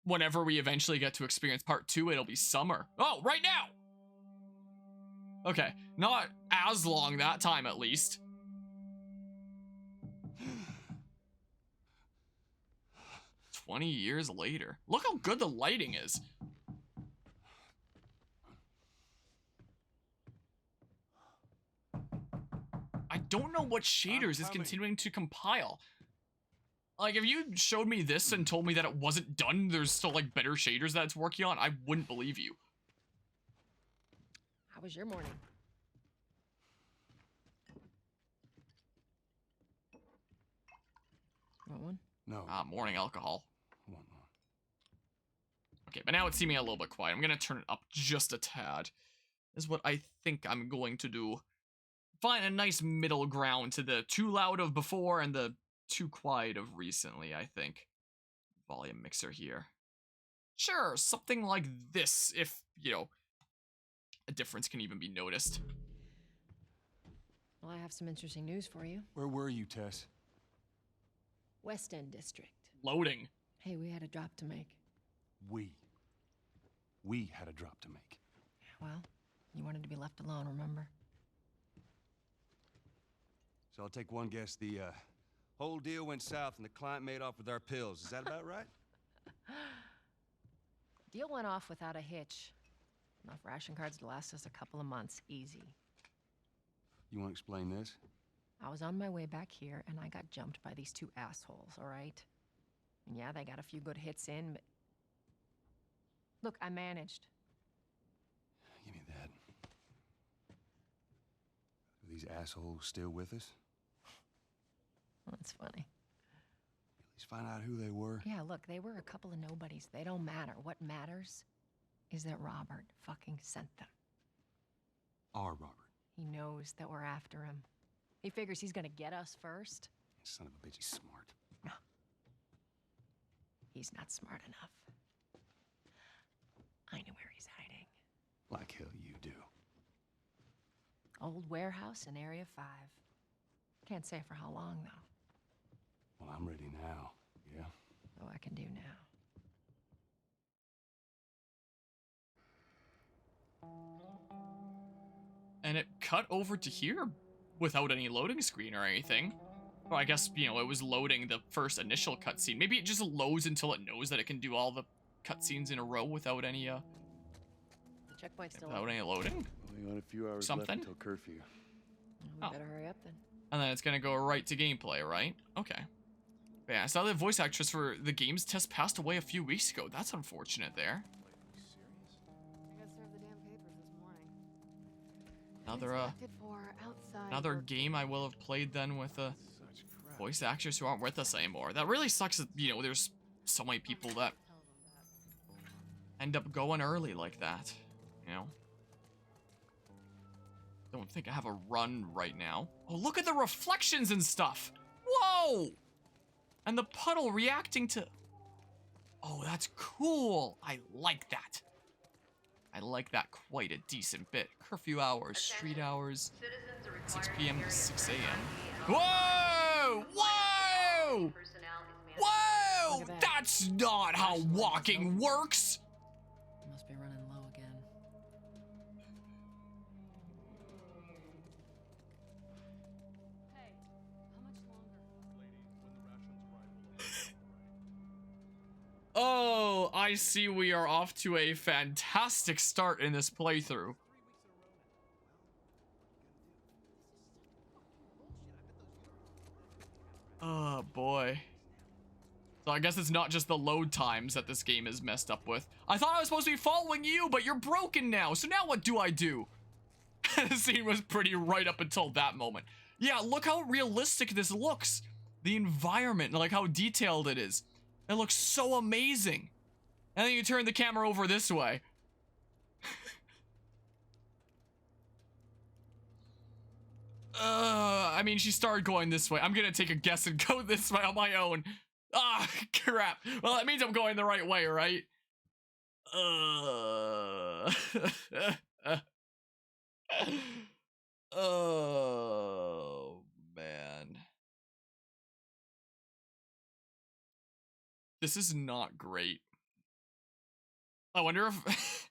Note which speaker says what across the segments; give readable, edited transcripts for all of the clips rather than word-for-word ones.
Speaker 1: whenever we eventually get to experience part 2, it'll be summer. Oh, right now! Okay, not as long that time at least. 20 years later. Look how good the lighting is. I don't know what shaders is continuing to compile. Like, if you showed me this and told me that it wasn't done, there's still, like, better shaders that it's working on, I wouldn't believe you.
Speaker 2: How was your morning? Want one?
Speaker 3: No.
Speaker 1: Morning alcohol.
Speaker 3: Want one.
Speaker 1: Okay, but now it's seeming a little bit quiet. I'm gonna turn it up just a tad. Is what I think I'm going to do. Find a nice middle ground to the too loud of before and the too quiet of recently, I think. Volume mixer here. Sure, something like this, if, you know, a difference can even be noticed.
Speaker 2: Well, I have some interesting news for you.
Speaker 3: Where were you, Tess?
Speaker 2: West End District.
Speaker 1: Loading.
Speaker 2: Hey, we had a drop to make.
Speaker 3: We had a drop to make.
Speaker 2: Well, you wanted to be left alone, remember?
Speaker 3: So I'll take one guess. The whole deal went south and the client made off with our pills. Is that about right?
Speaker 2: Deal went off without a hitch. Enough ration cards to last us a couple of months. Easy.
Speaker 3: You want to explain this?
Speaker 2: I was on my way back here, and I got jumped by these two assholes, all right? And yeah, they got a few good hits in, but... Look, I managed.
Speaker 3: Give me that. Are these assholes still with us?
Speaker 2: That's funny.
Speaker 3: At least find out who they were.
Speaker 2: Yeah, look, they were a couple of nobodies. They don't matter. What matters is that Robert fucking sent them.
Speaker 3: Our Robert.
Speaker 2: He knows that we're after him. He figures he's gonna get us first.
Speaker 3: Son of a bitch, he's smart.
Speaker 2: No. He's not smart enough. I know where he's hiding.
Speaker 3: Like hell you do.
Speaker 2: Old warehouse in Area 5. Can't say for how long, though.
Speaker 3: Well, I'm ready now. Yeah?
Speaker 2: Oh, I can do now.
Speaker 1: And it cut over to here without any loading screen or anything. Well, I guess, you know, it was loading the first initial cutscene. Maybe it just loads until it knows that it can do all the cutscenes in a row without any,
Speaker 2: The checkpoint's still
Speaker 1: without
Speaker 2: open.
Speaker 1: any loading.
Speaker 3: Only got a few hours
Speaker 1: Something?
Speaker 3: left until curfew.
Speaker 2: We better hurry up then.
Speaker 1: And then it's gonna go right to gameplay, right? Okay. But yeah, I saw the voice actress for the game's test passed away a few weeks ago. That's unfortunate there.
Speaker 4: I got served the damn papers this morning.
Speaker 1: Another, another game I will have played then with voice actors who aren't with us anymore. That really sucks that, you know, there's so many people that end up going early like that, you know? Don't think I have a run right now. Oh, look at the reflections and stuff! Whoa! And the puddle reacting to... Oh, that's cool! I like that. I like that quite a decent bit. Curfew hours, street hours, 6 p.m. to 6 a.m. Whoa! Whoa! Whoa! That's not how walking works!
Speaker 2: Must be running low again.
Speaker 4: Hey, how much longer?
Speaker 1: Oh, I see we are off to a fantastic start in this playthrough. Oh, boy. So I guess it's not just the load times that this game is messed up with. I thought I was supposed to be following you, but you're broken now. So now what do I do? The scene was pretty right up until that moment. Yeah, look how realistic this looks. The environment, like how detailed it is. It looks so amazing. And then you turn the camera over this way. I mean, she started going this way. I'm gonna take a guess and go this way on my own. Ah, crap. Well, that means I'm going the right way, right? Oh, man. This is not great. I wonder if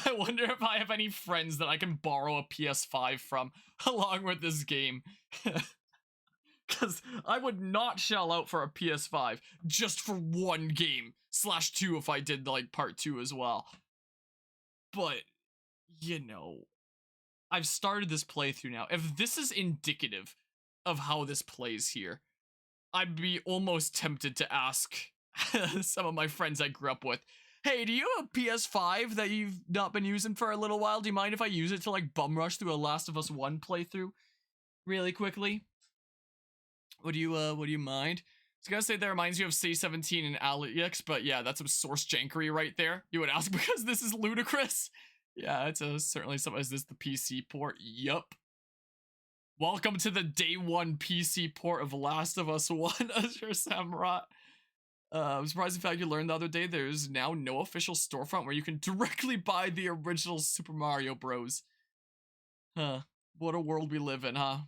Speaker 1: I wonder if I have any friends that I can borrow a PS5 from along with this game. Because I would not shell out for a PS5 just for one game /2 if I did like part 2 as well. But, you know, I've started this playthrough now. If this is indicative of how this plays here, I'd be almost tempted to ask some of my friends I grew up with, hey, do you have a PS5 that you've not been using for a little while? Do you mind if I use it to like bum rush through a Last of Us 1 playthrough really quickly? Would you mind? I was gonna say that reminds you of C17 and Alex, but yeah, that's some source jankery right there. You would ask because this is ludicrous. Yeah, it's certainly some. Is this the PC port? Yup. Welcome to the day one PC port of Last of Us 1, Azure Samrat. I'm surprised in fact you learned the other day there's now no official storefront where you can directly buy the original Super Mario Bros. Huh. What a world we live in, huh?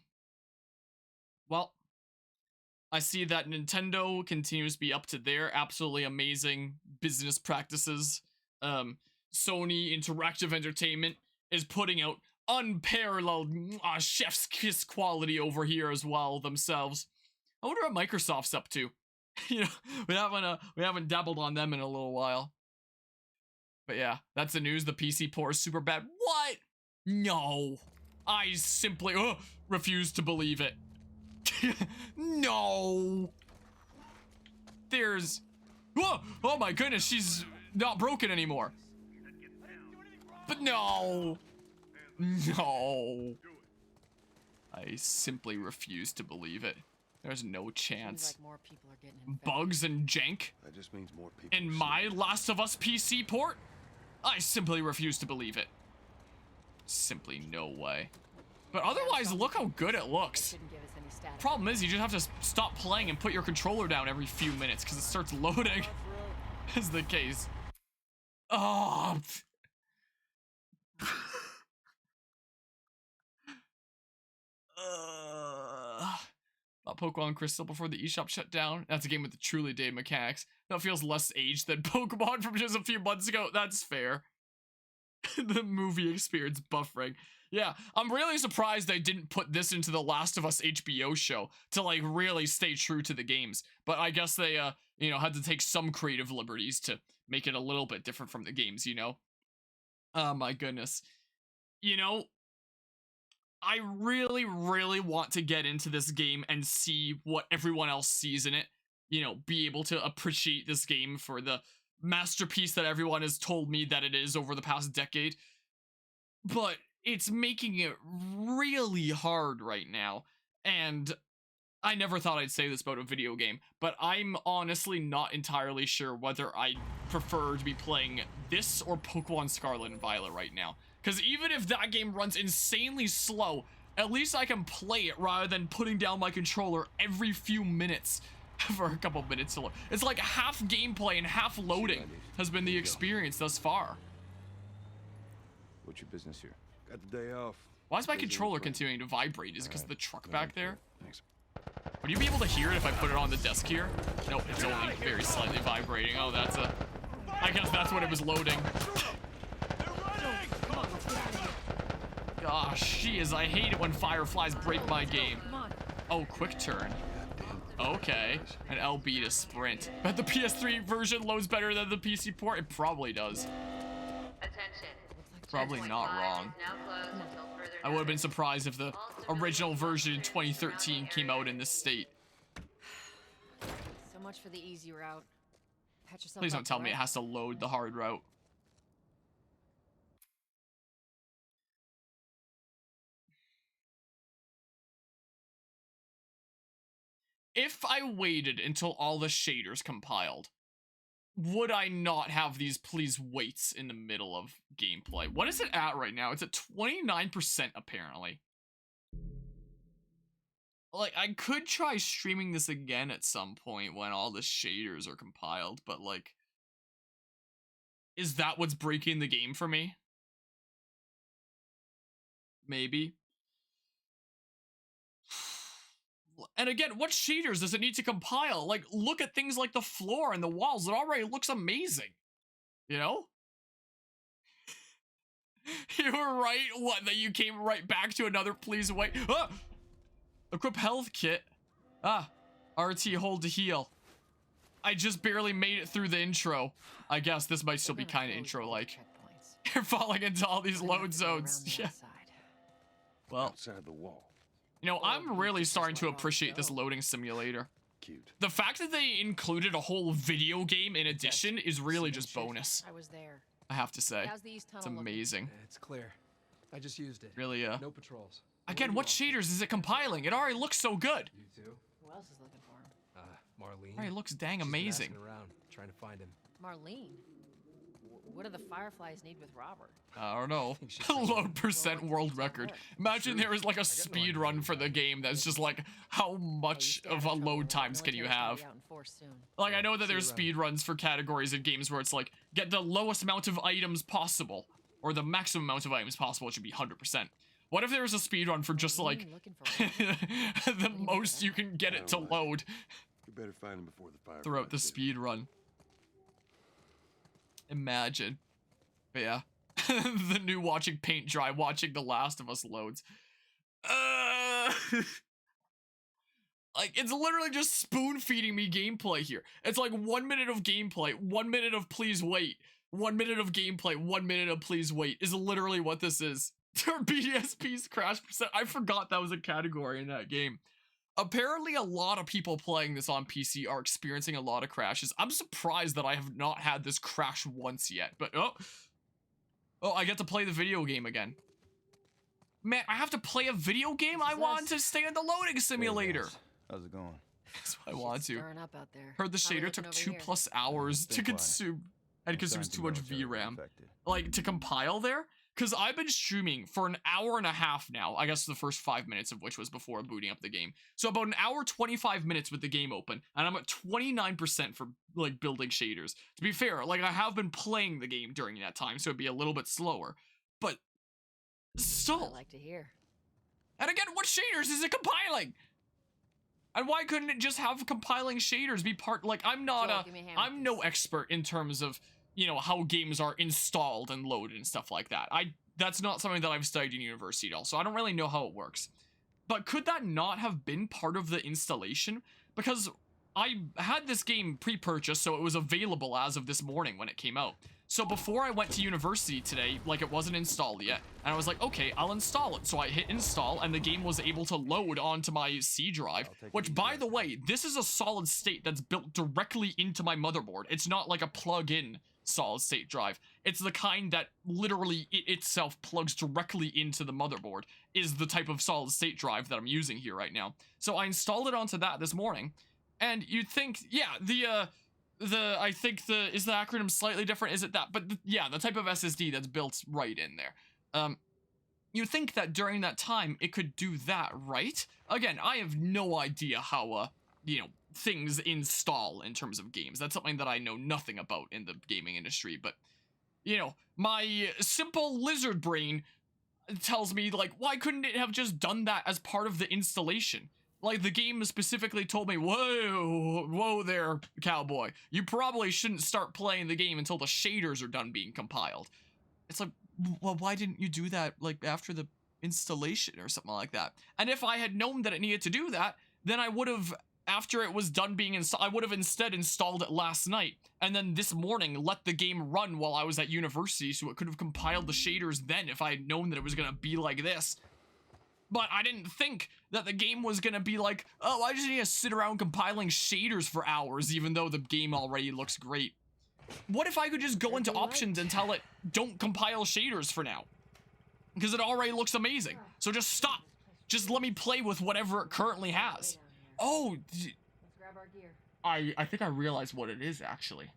Speaker 1: Well, I see that Nintendo continues to be up to their absolutely amazing business practices. Sony Interactive Entertainment is putting out unparalleled chef's kiss quality over here as well themselves. I wonder what Microsoft's up to. You know, we haven't dabbled on them in a little while. But yeah, that's the news. The PC port is super bad. What? No. I simply refuse to believe it. No. There's oh my goodness, she's not broken anymore. But no. I simply refuse to believe it. There's no chance.
Speaker 2: Like more people are getting infected.
Speaker 1: Bugs and jank
Speaker 3: That just means more people.
Speaker 1: in my Last of Us PC port? I simply refuse to believe it. Simply no way. But otherwise, look how good it looks.
Speaker 2: Shouldn't give us any static.
Speaker 1: Problem is, you just have to stop playing and put your controller down every few minutes because it starts loading. Is the case. Oh. Bought Pokemon Crystal before the eShop shut down. That's a game with the truly dated mechanics. That feels less aged than Pokemon from just a few months ago. That's fair. The movie experience buffering. Yeah, I'm really surprised they didn't put this into the Last of Us HBO show to like really stay true to the games. But I guess they you know, had to take some creative liberties to make it a little bit different from the games, you know. Oh my goodness. You know, I really want to get into this game and see what everyone else sees in it. You know, be able to appreciate this game for the masterpiece that everyone has told me that it is over the past decade. But it's making it really hard right now. And I never thought I'd say this about a video game, but I'm honestly not entirely sure whether I prefer to be playing this or Pokémon Scarlet and Violet right now. Because even if that game runs insanely slow, at least I can play it rather than putting down my controller every few minutes for a couple minutes to load. It's like half gameplay and half loading has been the experience thus far.
Speaker 3: What's your business here? Got the day off.
Speaker 1: Why is my controller continuing to vibrate? Is it because of the truck back there?
Speaker 3: Thanks.
Speaker 1: Would you be able to hear it if I put it on the desk here? Nope, it's only very slightly vibrating. Oh, that's a... I guess that's what it was loading. Gosh, jeez, I hate it when fireflies break my game. Oh, quick turn. Okay, an LB to sprint. Bet the PS3 version loads better than the PC port. It probably does.
Speaker 5: Attention.
Speaker 1: Probably not wrong. I would have been surprised if the original version in 2013 came out in this state.
Speaker 2: So much for the easy route. Patch yourself
Speaker 1: Please
Speaker 2: up,
Speaker 1: don't tell me it
Speaker 2: alright?
Speaker 1: has to load the hard route. If I waited until all the shaders compiled, would I not have these please waits in the middle of gameplay? What is it at right now? It's at 29% apparently. Like, I could try streaming this again at some point when all the shaders are compiled, but like, is that what's breaking the game for me? Maybe. And again, what shaders does it need to compile? Like, look at things like the floor and the walls. It already looks amazing. You know? You were right. What? That you came right back to another please wait. Ah! Equip health kit. Ah. RT hold to heal. I just barely made it through the intro. I guess this might still be kind of intro-like. You're falling into all these load zones. Yeah. Well,
Speaker 3: Outside the wall.
Speaker 1: you know, I'm really starting to appreciate this loading simulator.
Speaker 3: Cute.
Speaker 1: The fact that they included a whole video game in addition is really just bonus.
Speaker 2: I was there.
Speaker 1: I have to say.
Speaker 2: How's the east tunnel
Speaker 1: It's
Speaker 2: looking?
Speaker 1: amazing.
Speaker 5: It's clear. I just used it.
Speaker 1: Really,
Speaker 5: No patrols.
Speaker 1: Again, what shaders is it compiling? It already looks so good.
Speaker 5: You too?
Speaker 2: Who else is looking for him?
Speaker 5: Marlene.
Speaker 1: Already looks dang
Speaker 5: She's been
Speaker 1: amazing.
Speaker 5: asking around, trying to find him.
Speaker 2: Marlene. What do the Fireflies need with Robert?
Speaker 1: I don't know.
Speaker 5: think she's saying-
Speaker 1: Load percent
Speaker 2: Well,
Speaker 1: world
Speaker 2: it's
Speaker 1: record.
Speaker 2: work.
Speaker 1: Imagine there was like a
Speaker 5: no
Speaker 1: speed
Speaker 5: idea
Speaker 1: run
Speaker 5: what
Speaker 1: for
Speaker 5: you're
Speaker 1: the game that's just like, how much of a load times can you have? Like, I know that there's
Speaker 5: See you
Speaker 1: speed runs for categories in games where it's like, get the lowest amount of items possible, or the maximum amount of items possible, it should be 100%. What if there was a speed run for just like, the most you can get it to load
Speaker 3: We better find him before the fire.
Speaker 1: throughout the speed run? Imagine. But yeah. The new watching paint dry, watching The Last of Us loads. Like, it's literally just spoon feeding me gameplay here. It's like 1 minute of gameplay, 1 minute of please wait, 1 minute of gameplay, 1 minute of please wait is literally what this is. BSP's crash percent. I forgot that was a category in that game. Apparently, a lot of people playing this on PC are experiencing a lot of crashes. I'm surprised that I have not had this crash once yet, but oh, I get to play the video game again. Man, I have to play a video game? I want to stay in the loading simulator.
Speaker 6: How's it going?
Speaker 1: That's what I want to.
Speaker 2: Stirring up out there.
Speaker 1: Heard the
Speaker 2: How we
Speaker 1: shader
Speaker 2: looking
Speaker 1: took
Speaker 2: over here?
Speaker 1: 2+ hours to
Speaker 6: Been quiet.
Speaker 1: consume and consumes too much VRAM.
Speaker 6: Infected.
Speaker 1: Like, to compile there? Because I've been streaming for an hour and a half now. I guess the first 5 minutes of which was before booting up the game. So about an hour, 25 minutes with the game open. And I'm at 29% for, like, building shaders. To be fair, like, I have been playing the game during that time, so it'd be a little bit slower. But, still.
Speaker 2: I like to hear.
Speaker 1: And again, what shaders is it compiling? And why couldn't it just have compiling shaders be part, like, I'm
Speaker 2: Joel, give me a hand
Speaker 1: I'm
Speaker 2: with
Speaker 1: no
Speaker 2: this.
Speaker 1: expert in terms of, you know, how games are installed and loaded and stuff like that. That's not something that I've studied in university at all, so I don't really know how it works. But could that not have been part of the installation? Because I had this game pre-purchased, so it was available as of this morning when it came out. So before I went to university today, like, it wasn't installed yet, and I was like, okay, I'll install it. So I hit install, and the game was able to load onto my C drive, which, by the way, this is a solid state that's built directly into my motherboard. It's not like a plug-in solid state drive. It's the kind that literally it itself plugs directly into the motherboard, is the type of solid state drive that I'm using here right now. So I installed it onto that this morning, and you'd think, yeah, I think is the acronym slightly different? Is it that? But yeah, the type of SSD that's built right in there. You think that during that time it could do that, right? Again, I have no idea how, you know, things install in terms of games. That's something that I know nothing about in the gaming industry, but, you know, my simple lizard brain tells me, like, why couldn't it have just done that as part of the installation? Like, the game specifically told me, whoa there, cowboy. You probably shouldn't start playing the game until the shaders are done being compiled. It's like, well, why didn't you do that, like, after the installation or something like that? And if I had known that it needed to do that, then I would have, after it was done being installed, I would have instead installed it last night, and then this morning let the game run while I was at university, so it could have compiled the shaders then if I had known that it was gonna be like this. But I didn't think that the game was gonna be like, oh, I just need to sit around compiling shaders for hours, even though the game already looks great. What if I could just go into options and tell it, don't compile shaders for now? Because it already looks amazing. So just stop. Just let me play with whatever it currently has. Oh,
Speaker 2: Let's grab our gear.
Speaker 1: I think I realized what it is, actually.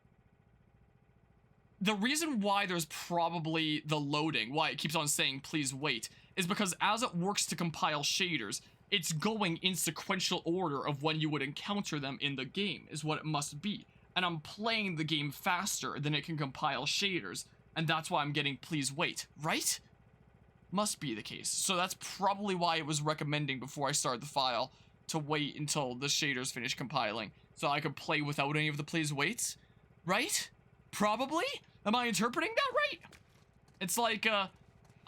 Speaker 1: The reason why there's probably the loading, why it keeps on saying please wait, is because as it works to compile shaders, it's going in sequential order of when you would encounter them in the game, is what it must be. And I'm playing the game faster than it can compile shaders, and that's why I'm getting please wait, right? Must be the case. So that's probably why it was recommending before I started the file to wait until the shaders finish compiling, so I could play without any of the please waits, right? Probably? Am I interpreting that right? It's like,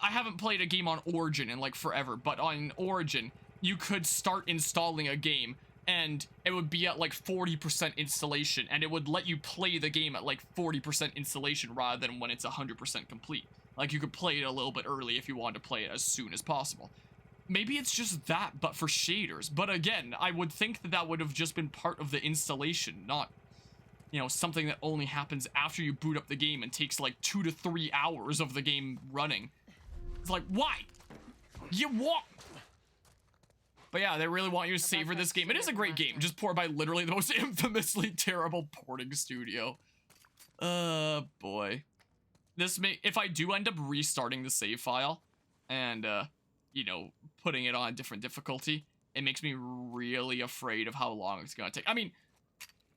Speaker 1: I haven't played a game on Origin in like forever, but on Origin, you could start installing a game and it would be at like 40% installation, and it would let you play the game at like 40% installation rather than when it's 100% complete. Like, you could play it a little bit early if you wanted to play it as soon as possible. Maybe it's just that, but for shaders. But again, I would think that that would have just been part of the installation, not, you know, something that only happens after you boot up the game and takes like 2 to 3 hours of the game running. It's like, why? You want... But yeah, they really want you to savor this game. It is a great game, just ported by literally the most infamously terrible porting studio. Boy. This may, if I do end up restarting the save file and, you know, putting it on a different difficulty, it makes me really afraid of how long it's gonna take. I mean,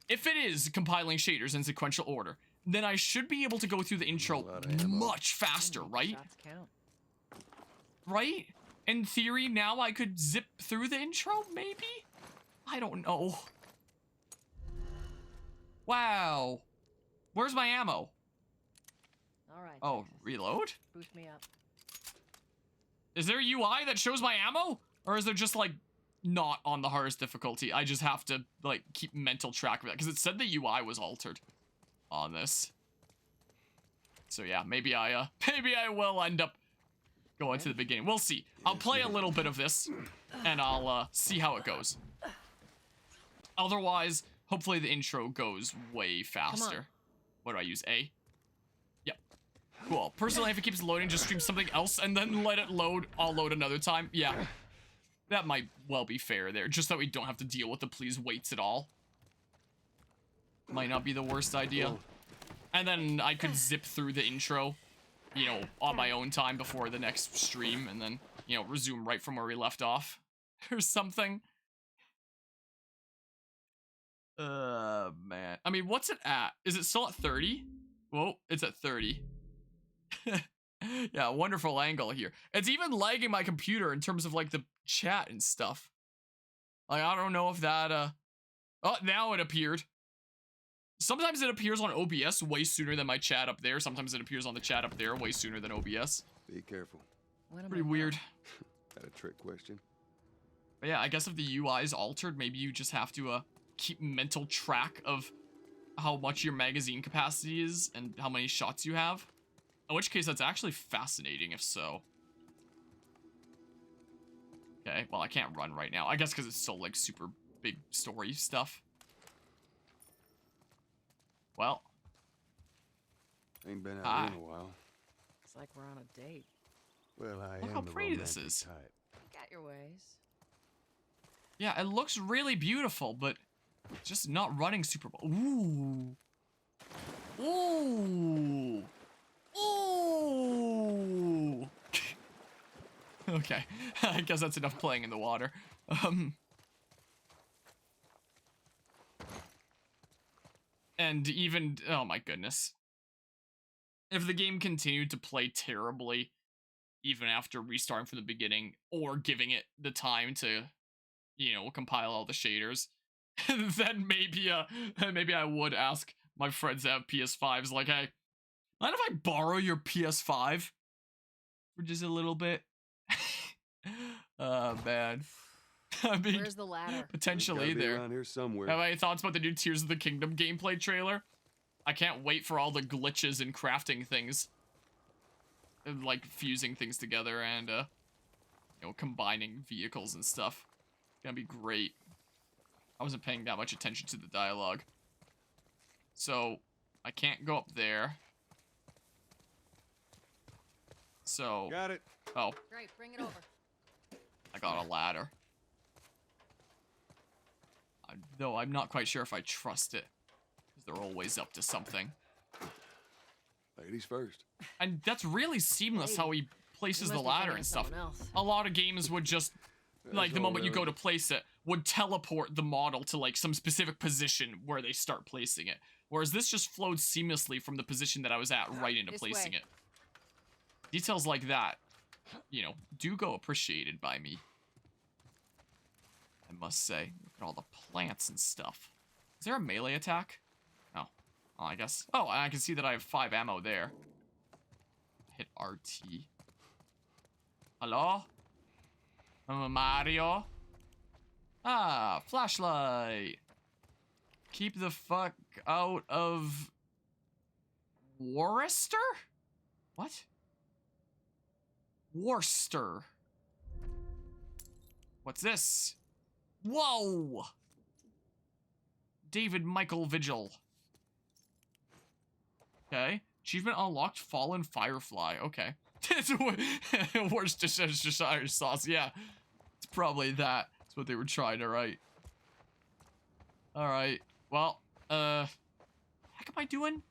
Speaker 1: if it is compiling shaders in sequential order, then I should be able to go through the intro much faster, right?
Speaker 2: Shots count.
Speaker 1: Right? In theory, now I could zip through the intro, maybe? I don't know. Wow. Where's my ammo?
Speaker 2: All right.
Speaker 1: Oh,
Speaker 2: Texas.
Speaker 1: reload?
Speaker 2: Boost me up.
Speaker 1: Is there a UI that shows my ammo? Or is there just, like, not on the hardest difficulty? I just have to, like, keep mental track of that. Because it said the UI was altered on this. So, yeah, maybe I will end up going to the beginning. We'll see. I'll play a little bit of this, and I'll, see how it goes. Otherwise, hopefully the intro goes way faster. What do I use? A? Yep. Cool. Personally, if it keeps loading, just stream something else and then let it load. I'll load another time. Yeah. That might well be fair there. Just so we don't have to deal with the please waits at all. Might not be the worst idea. And then I could zip through the intro, you know, on my own time before the next stream and then, you know, resume right from where we left off. Or something. Man. I mean, what's it at? Is it still at 30? Whoa, it's at 30. Yeah, wonderful angle here. It's even lagging my computer in terms of, like, the chat and stuff. Like, I don't know if that, Oh, now it appeared. Sometimes it appears on OBS way sooner than my chat up there. Sometimes it appears on the chat up there way sooner than OBS.
Speaker 3: Be careful.
Speaker 1: Pretty weird.
Speaker 3: Got a trick question.
Speaker 1: But yeah, I guess if the UI is altered, maybe you just have to, keep mental track of how much your magazine capacity is and how many shots you have. In which case, that's actually fascinating if so. Okay, well, I can't run right now. I guess because it's still, like, super big story stuff. Well.
Speaker 3: Ain't been out here in a while.
Speaker 2: It's like we're on a date.
Speaker 3: Well, I
Speaker 1: Look
Speaker 3: am
Speaker 1: how
Speaker 3: the
Speaker 1: pretty this
Speaker 3: romantic
Speaker 1: is.
Speaker 3: type.
Speaker 2: Got your ways.
Speaker 1: Yeah, it looks really beautiful, but just not running super well. Ooh. Ooh. Ooh. Okay, I guess that's enough playing in the water. And even, oh my goodness. If the game continued to play terribly, even after restarting from the beginning, or giving it the time to, you know, compile all the shaders, then maybe I would ask my friends that have PS5s, like, hey, mind if I borrow your PS5 for just a little bit? Oh, man. I mean,
Speaker 2: Where's the ladder?
Speaker 1: potentially
Speaker 3: It's gotta be
Speaker 1: there.
Speaker 3: around here somewhere.
Speaker 1: Have any thoughts about the new Tears of the Kingdom gameplay trailer? I can't wait for all the glitches in crafting things. And, like, fusing things together and, you know, combining vehicles and stuff. It's gonna be great. I wasn't paying that much attention to the dialogue. So, I can't go up there. So,
Speaker 3: Got it.
Speaker 1: oh,
Speaker 2: Great, bring it over.
Speaker 1: I got a ladder. Though I'm not quite sure if I trust it. Because they're always up to something.
Speaker 3: Ladies first.
Speaker 1: And that's really seamless how he places the
Speaker 2: must be
Speaker 1: ladder
Speaker 2: thinking
Speaker 1: and
Speaker 2: of
Speaker 1: stuff.
Speaker 2: someone else.
Speaker 1: A lot of games would just, like, the
Speaker 3: all
Speaker 1: moment you go to
Speaker 3: relative.
Speaker 1: place it, would teleport the model to, like, some specific position where they start placing it. Whereas this just flowed seamlessly from the position that I was at right into
Speaker 2: This
Speaker 1: placing
Speaker 2: way.
Speaker 1: it. Details like that, you know, do go appreciated by me. I must say. Look at all the plants and stuff. Is there a melee attack? Oh. Oh, I guess. Oh, I can see that I have 5 ammo there. Hit RT. Hello? I'm a Mario. Ah, flashlight. Keep the fuck out of Worcester? What? Worcester. What's this? Whoa! David Michael Vigil. Okay. Achievement unlocked, Fallen Firefly. Okay. Worcestershire sauce. Yeah. It's probably that. That's what they were trying to write. Alright. Well, what the heck am I doing?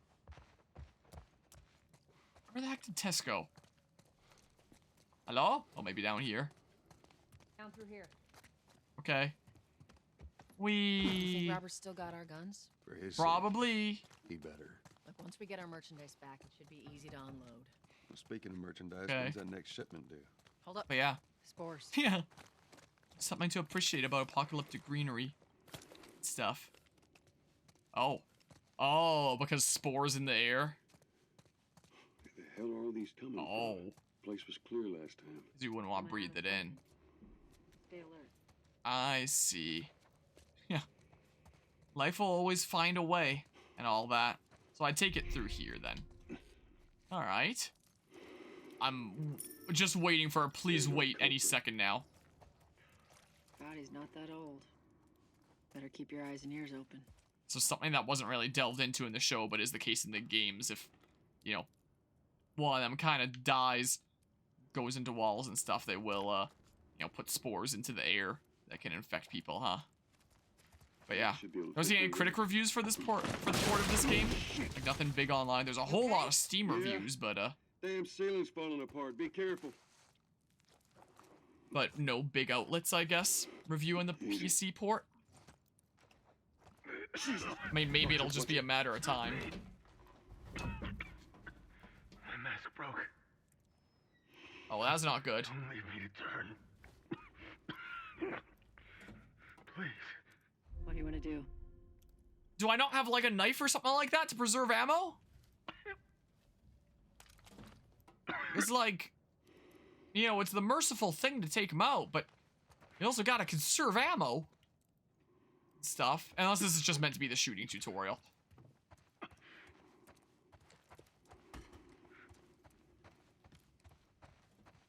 Speaker 1: Where the heck did Tess go? Hello? Oh, maybe down here.
Speaker 2: Down through here.
Speaker 1: Okay.
Speaker 4: You think Robert's still got our guns?
Speaker 3: For his
Speaker 1: Probably.
Speaker 3: sake, he better.
Speaker 4: Look, once we get our merchandise back, it should be easy to unload.
Speaker 3: Well, speaking of merchandise,
Speaker 1: Okay.
Speaker 3: when's that next shipment due?
Speaker 4: Hold up.
Speaker 1: But yeah.
Speaker 4: Spores.
Speaker 1: Yeah. Something to appreciate about apocalyptic greenery stuff. Oh. Oh, because spores in the air?
Speaker 6: Where the hell are all these coming
Speaker 1: Oh.
Speaker 6: from? Place was clear last time.
Speaker 1: You wouldn't want to breathe it in.
Speaker 4: Stay alert.
Speaker 1: I see. Yeah. Life will always find a way and all that. So I take it through here then. Alright. I'm just waiting for a please wait any second now.
Speaker 4: Body's not that old. Better keep your eyes and ears open.
Speaker 1: So something that wasn't really delved into in the show, but is the case in the games. If, you know, one of them kind of dies, goes into walls and stuff, they will, you know, put spores into the air that can infect people, huh? But yeah.
Speaker 6: Should be able to
Speaker 1: Was
Speaker 6: take
Speaker 1: any
Speaker 6: care
Speaker 1: critic reviews for this port, for the port of this game? Like nothing big online. There's a whole lot of Steam
Speaker 6: Yeah.
Speaker 1: reviews, but
Speaker 6: Damn ceiling's falling apart. Be careful.
Speaker 1: no big outlets, I guess, reviewing the PC port. I mean, maybe it'll just be a matter of time.
Speaker 7: My mask broke.
Speaker 1: Oh, well, that's not good.
Speaker 7: Don't leave me to turn. Please.
Speaker 4: What do you want to do?
Speaker 1: Do I not have, like, a knife or something like that to preserve ammo? It's like, you know, it's the merciful thing to take him out, but you also gotta conserve ammo. Stuff. Unless this is just meant to be the shooting tutorial.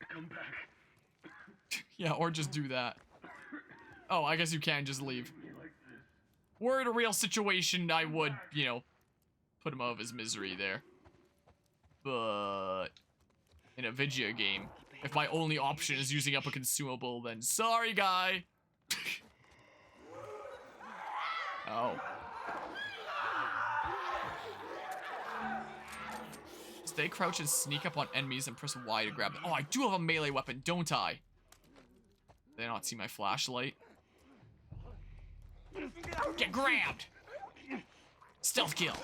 Speaker 7: Come back.
Speaker 1: Yeah, or just do that. Oh, I guess you can just leave. Were it a real situation, I would, you know, put him out of his misery there. But in a video game, if my only option is using up a consumable, then sorry, guy. Oh. Stay crouched and sneak up on enemies and press Y to grab them. Oh, I do have a melee weapon, don't I? Did they not see my flashlight? Get grabbed! Stealth kill.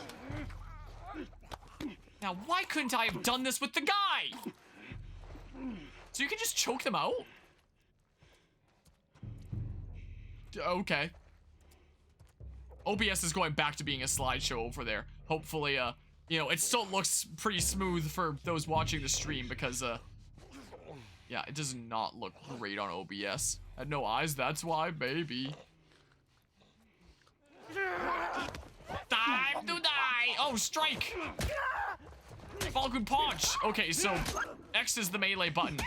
Speaker 1: Now, why couldn't I have done this with the guy? So you can just choke them out? Okay. OBS is going back to being a slideshow over there. Hopefully, you know, it still looks pretty smooth for those watching the stream because, yeah, it does not look great on OBS. Had no eyes, that's why, baby. Time to die! Oh, strike! Falcon punch! Okay, so X is the melee button,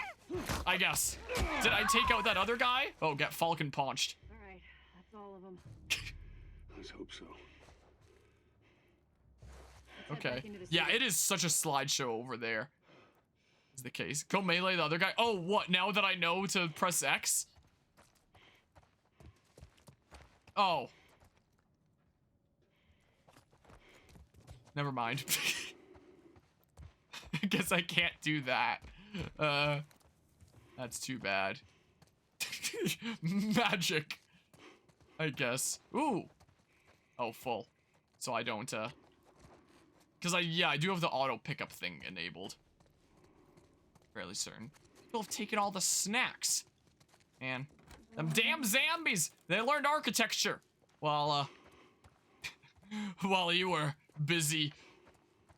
Speaker 1: I guess. Did I take out that other guy? Oh, get Falcon punched.
Speaker 4: All right, that's all of them.
Speaker 6: Let's hope so.
Speaker 1: Okay. Yeah, it is such a slideshow over there. Is the case. Go melee the other guy. Oh, what? Now that I know to press X? Oh. Never mind. I guess I can't do that. That's too bad. Magic. I guess. Ooh. Oh, full. So I don't, because I do have the auto pickup thing enabled. Fairly certain. People have taken all the snacks. Man. Them damn zombies! They learned architecture! While, while you were busy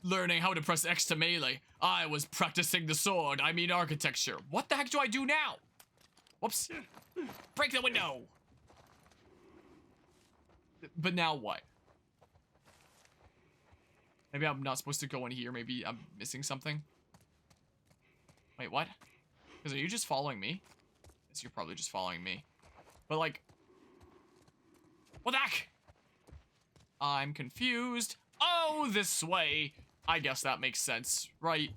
Speaker 1: learning how to press X to melee. I was practicing the sword, I mean architecture. What the heck do I do now? Whoops. Break the window. But now what? Maybe I'm not supposed to go in here. Maybe I'm missing something. Wait, what? Because are you just following me? Yes, you're probably just following me. But like... What the heck? I'm confused. Oh, this way. I guess that makes sense, right?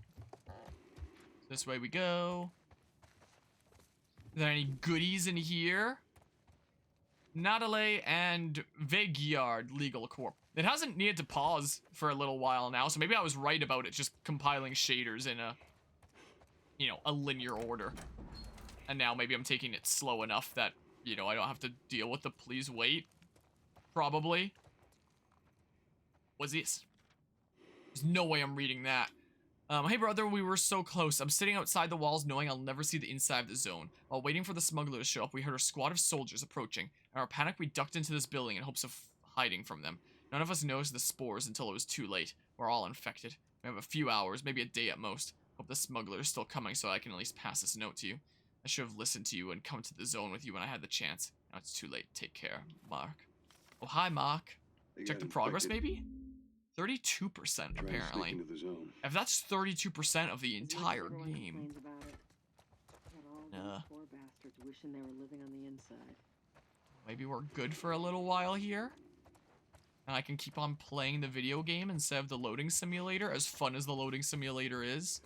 Speaker 1: This way we go. Are there any goodies in here? Nadale and Vagyard Legal Corp. It hasn't needed to pause for a little while now, so maybe I was right about it just compiling shaders in a, you know, a linear order. And now maybe I'm taking it slow enough that, you know, I don't have to deal with the please wait. Probably. What's this? There's no way I'm reading that. Hey brother, we were so close. I'm sitting outside the walls knowing I'll never see the inside of the zone. While waiting for the smuggler to show up, we heard a squad of soldiers approaching. In our panic, we ducked into this building in hopes of hiding from them. None of us noticed the spores until it was too late. We're all infected. We have a few hours, maybe a day at most. Hope the smuggler is still coming so I can at least pass this note to you. I should have listened to you and come to the zone with you when I had the chance. Now it's too late. Take care, Mark. Oh, hi, Mark. Check the progress, maybe? 32% apparently.
Speaker 6: Into the zone.
Speaker 1: If that's 32% of the entire game.
Speaker 4: Poor bastards wishing they were living on the inside.
Speaker 1: Maybe we're good for a little while here. And I can keep on playing the video game instead of the loading simulator, as fun as the loading simulator is.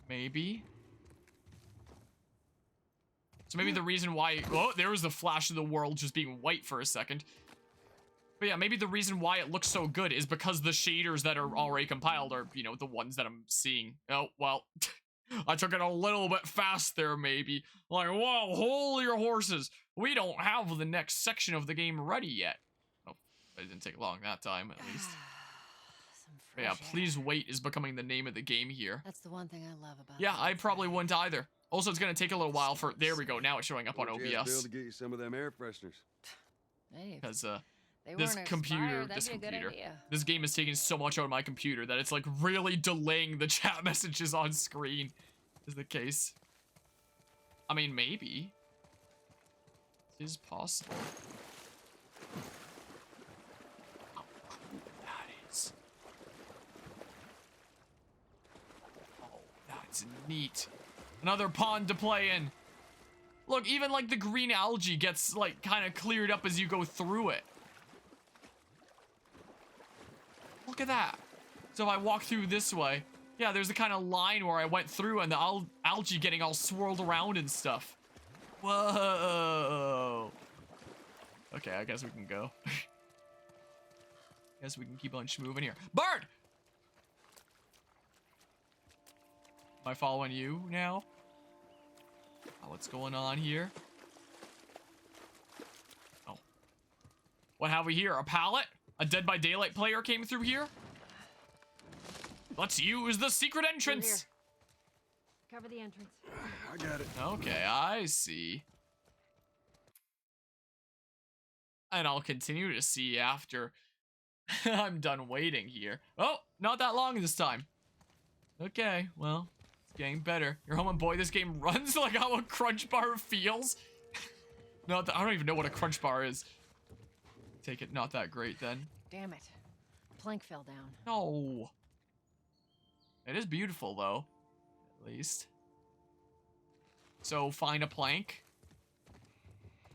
Speaker 1: Maybe. So maybe the reason why... Oh, there was the flash of the world just being white for a second. But yeah, maybe the reason why it looks so good is because the shaders that are already compiled are, you know, the ones that I'm seeing. Oh, well, I took it a little bit fast there, maybe. Like, whoa, hold your horses. We don't have the next section of the game ready yet. Oh, it didn't take long that time, at least. But yeah, please wait is becoming the name of the game here.
Speaker 2: That's the one thing I love about
Speaker 1: Yeah, I probably wouldn't either. Also, it's going to take a little while for... There we go, now it's showing up on
Speaker 3: What'd you guys
Speaker 1: OBS.
Speaker 3: build to get you some of them air fresheners?
Speaker 2: Hey,
Speaker 1: Because,
Speaker 2: they
Speaker 1: this
Speaker 2: weren't
Speaker 1: computer,
Speaker 2: expired, that'd be a good idea.
Speaker 1: this game is taking so much out of my computer that it's like really delaying the chat messages on screen, is the case. I mean, maybe. It is possible. How cool that is. Oh, that's neat. Another pond to play in. Look, even like the green algae gets like kind of cleared up as you go through it. Look at that. So if I walk through this way, yeah, there's the kind of line where I went through and the algae getting all swirled around and stuff. Whoa. Okay, I guess we can go. Guess we can keep on schmoving here. Bird! Am I following you now? Oh, what's going on here? Oh. What have we here? A pallet? A Dead by Daylight player came through here? Let's use the secret entrance!
Speaker 2: Cover the entrance.
Speaker 3: I got it.
Speaker 1: Okay, I see. And I'll continue to see after I'm done waiting here. Oh, not that long this time. Okay, well, it's getting better. You're home and boy, this game runs like how a crunch bar feels. I don't even know what a crunch bar is. Take it not that great then.
Speaker 2: Damn it. Plank fell down.
Speaker 1: No. It is beautiful though, at least. So find a plank.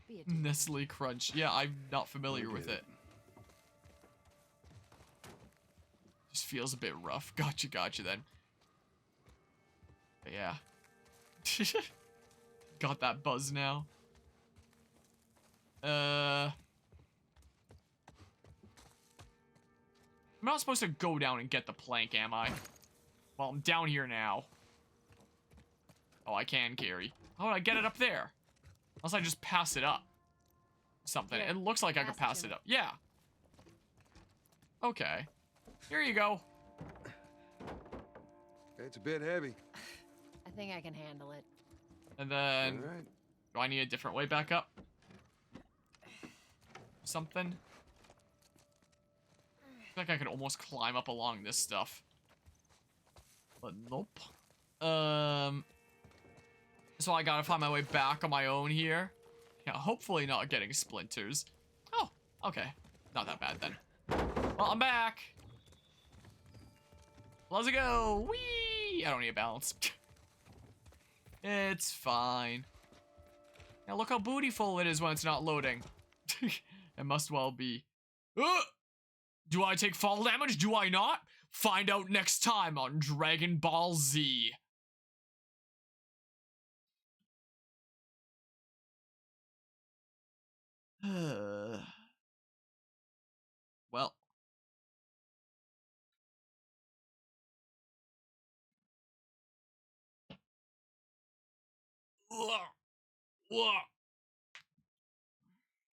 Speaker 2: Be a dude.
Speaker 1: Nestle Crunch. Yeah, I'm not familiar with it. Just feels a bit rough. Gotcha then. But yeah. Got that buzz now. I'm not supposed to go down and get the plank, am I? Well, I'm down here now. Oh, I can carry. How would I get it up there? Unless I just pass it up. Something.
Speaker 2: Here,
Speaker 1: It looks like I could pass it up. Yeah. Okay. Here you go.
Speaker 3: It's a bit heavy.
Speaker 2: I think I can handle it.
Speaker 1: And then...
Speaker 3: All right.
Speaker 1: Do I need a different way back up? Something? like I could almost climb up along this stuff. But nope. So I gotta find my way back on my own here. Yeah, hopefully not getting splinters. Oh, okay. Not that bad then. Well, I'm back. Let's go. Whee! I don't need a balance. It's fine. Now look how bootyful it is when it's not loading. It must well be. Do I take fall damage? Do I not? Find out next time on Dragon Ball Z. Well.